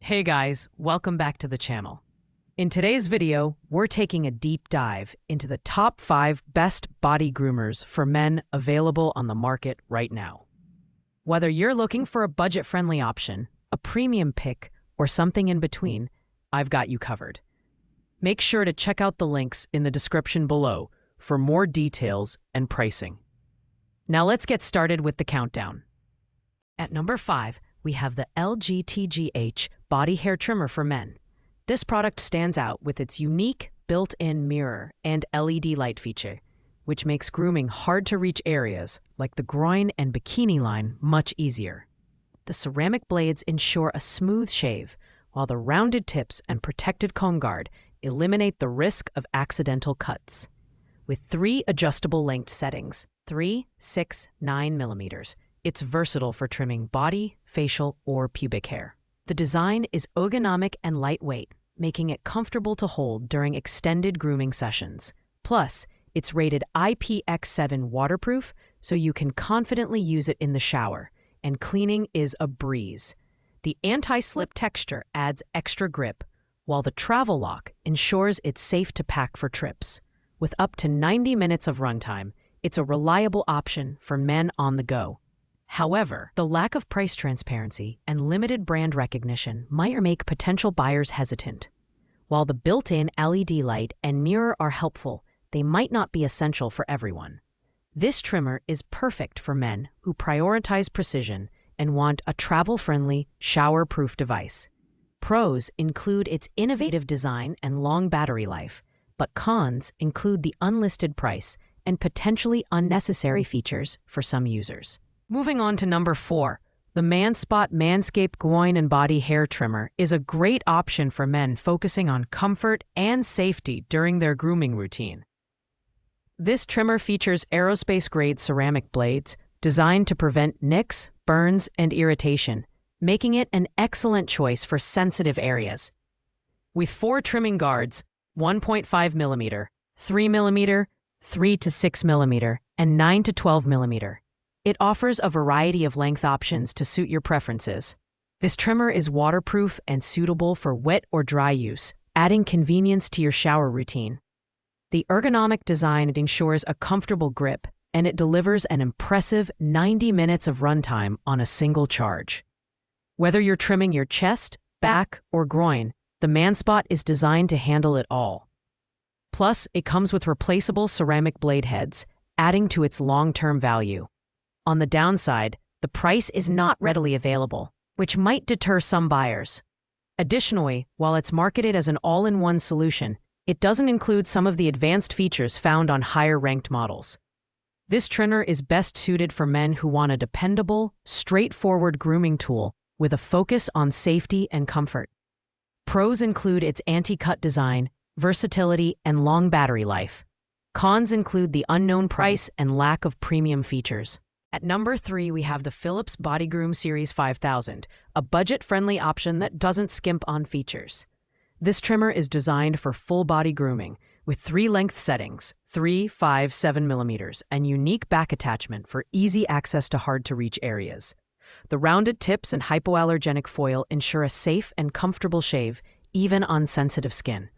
Hey guys, welcome back to the channel. In today's video, we're taking a deep dive into the top 5 best body groomers for men available on the market right now. Whether you're looking for a budget-friendly option, a premium pick, or something in between, I've got you covered. Make sure to check out the links in the description below for more details and pricing. Now let's get started with the countdown. At number 5, we have the LGTGH Body Hair Trimmer for Men. This product stands out with its unique built-in mirror and LED light feature, which makes grooming hard-to-reach areas like the groin and bikini line much easier. The ceramic blades ensure a smooth shave, while the rounded tips and protected comb guard eliminate the risk of accidental cuts. With 3 adjustable length settings, 3, 6, 9 millimeters, it's versatile for trimming body, facial, or pubic hair. The design is ergonomic and lightweight, making it comfortable to hold during extended grooming sessions. Plus, it's rated IPX7 waterproof, so you can confidently use it in the shower, and cleaning is a breeze. The anti-slip texture adds extra grip, while the travel lock ensures it's safe to pack for trips. With up to 90 minutes of runtime, it's a reliable option for men on the go. However, the lack of price transparency and limited brand recognition might make potential buyers hesitant. While the built-in LED light and mirror are helpful, they might not be essential for everyone. This trimmer is perfect for men who prioritize precision and want a travel-friendly, shower-proof device. Pros include its innovative design and long battery life, but cons include the unlisted price and potentially unnecessary features for some users. Moving on to number 4, the Manscaped Groin and Body Hair Trimmer is a great option for men focusing on comfort and safety during their grooming routine. This trimmer features aerospace-grade ceramic blades designed to prevent nicks, burns, and irritation, making it an excellent choice for sensitive areas. With 4 trimming guards, 1.5 millimeter, 3 millimeter, 3 to 6 millimeter, and 9 to 12 millimeter. It offers a variety of length options to suit your preferences. This trimmer is waterproof and suitable for wet or dry use, adding convenience to your shower routine. The ergonomic design ensures a comfortable grip, and it delivers an impressive 90 minutes of runtime on a single charge. Whether you're trimming your chest, back, or groin, the Manspot is designed to handle it all. Plus, it comes with replaceable ceramic blade heads, adding to its long-term value. On the downside, the price is not readily available, which might deter some buyers. Additionally, while it's marketed as an all-in-one solution, it doesn't include some of the advanced features found on higher-ranked models. This trimmer is best suited for men who want a dependable, straightforward grooming tool with a focus on safety and comfort. Pros include its anti-cut design, versatility, and long battery life. Cons include the unknown price and lack of premium features. At number 3, we have the Philips Body Groom Series 5000, a budget-friendly option that doesn't skimp on features. This trimmer is designed for full-body grooming, with 3 length settings, 3, 5, 7 millimeters, and unique back attachment for easy access to hard-to-reach areas. The rounded tips and hypoallergenic foil ensure a safe and comfortable shave, even on sensitive skin.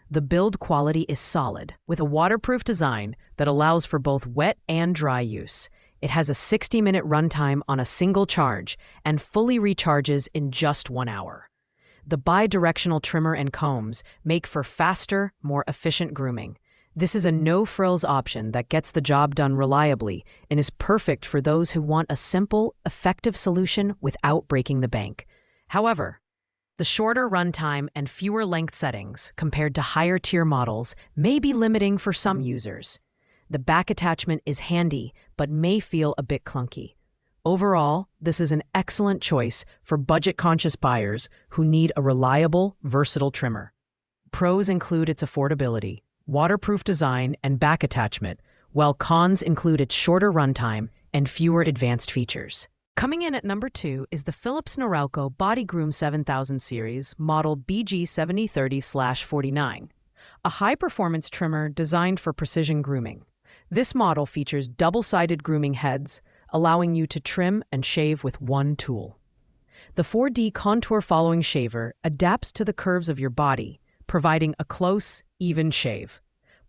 The build quality is solid, with a waterproof design that allows for both wet and dry use. It has a 60-minute runtime on a single charge and fully recharges in just 1 hour. The bi-directional trimmer and combs make for faster, more efficient grooming. This is a no-frills option that gets the job done reliably and is perfect for those who want a simple, effective solution without breaking the bank. However, the shorter runtime and fewer length settings compared to higher-tier models may be limiting for some users. The back attachment is handy, but may feel a bit clunky. Overall, this is an excellent choice for budget-conscious buyers who need a reliable, versatile trimmer. Pros include its affordability, waterproof design, and back attachment, while cons include its shorter runtime and fewer advanced features. Coming in at number 2 is the Philips Norelco Body Groom 7000 series, model BG7030/49, a high-performance trimmer designed for precision grooming. This model features double-sided grooming heads, allowing you to trim and shave with one tool. The 4D contour following shaver adapts to the curves of your body, providing a close, even shave.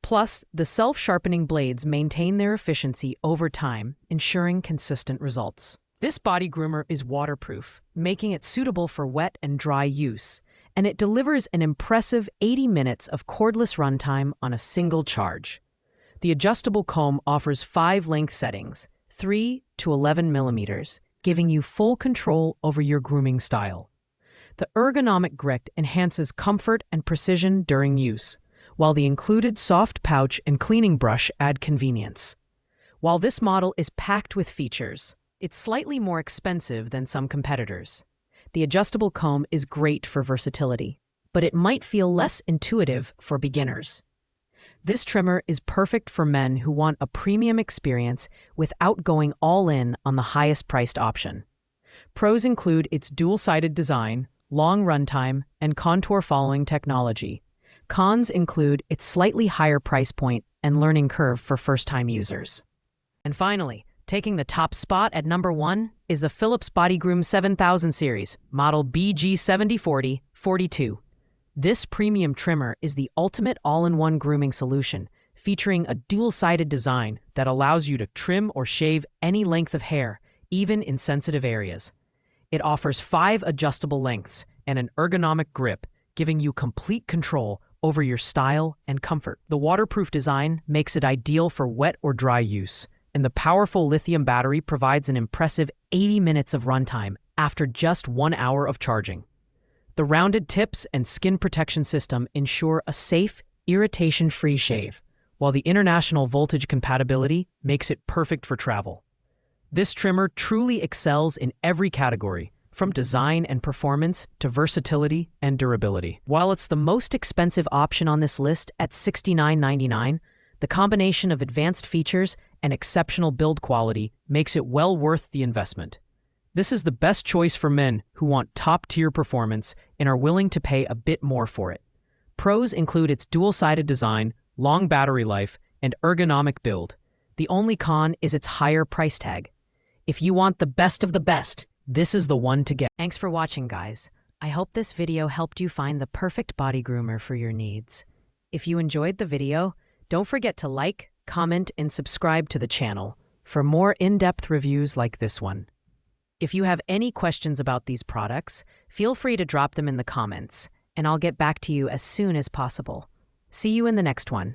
Plus, the self-sharpening blades maintain their efficiency over time, ensuring consistent results. This body groomer is waterproof, making it suitable for wet and dry use, and it delivers an impressive 80 minutes of cordless runtime on a single charge. The adjustable comb offers 5 length settings, 3 to 11 millimeters, giving you full control over your grooming style. The ergonomic grit enhances comfort and precision during use, while the included soft pouch and cleaning brush add convenience. While this model is packed with features, it's slightly more expensive than some competitors. The adjustable comb is great for versatility, but it might feel less intuitive for beginners. This trimmer is perfect for men who want a premium experience without going all in on the highest priced option. Pros include its dual-sided design, long runtime, and contour following technology. Cons include its slightly higher price point and learning curve for first-time users. And finally, taking the top spot at number 1 is the Philips Bodygroom 7000 series, model BG7040-42. This premium trimmer is the ultimate all-in-one grooming solution, featuring a dual-sided design that allows you to trim or shave any length of hair, even in sensitive areas. It offers 5 adjustable lengths and an ergonomic grip, giving you complete control over your style and comfort. The waterproof design makes it ideal for wet or dry use, and the powerful lithium battery provides an impressive 80 minutes of runtime after just 1 hour of charging. The rounded tips and skin protection system ensure a safe, irritation-free shave, while the international voltage compatibility makes it perfect for travel. This trimmer truly excels in every category, from design and performance to versatility and durability. While it's the most expensive option on this list at $69.99, the combination of advanced features and exceptional build quality makes it well worth the investment. This is the best choice for men who want top-tier performance and are willing to pay a bit more for it. Pros include its dual-sided design, long battery life, and ergonomic build. The only con is its higher price tag. If you want the best of the best, this is the one to get. Thanks for watching, guys. I hope this video helped you find the perfect body groomer for your needs. If you enjoyed the video, don't forget to like, comment, and subscribe to the channel for more in-depth reviews like this one. If you have any questions about these products, feel free to drop them in the comments, and I'll get back to you as soon as possible. See you in the next one.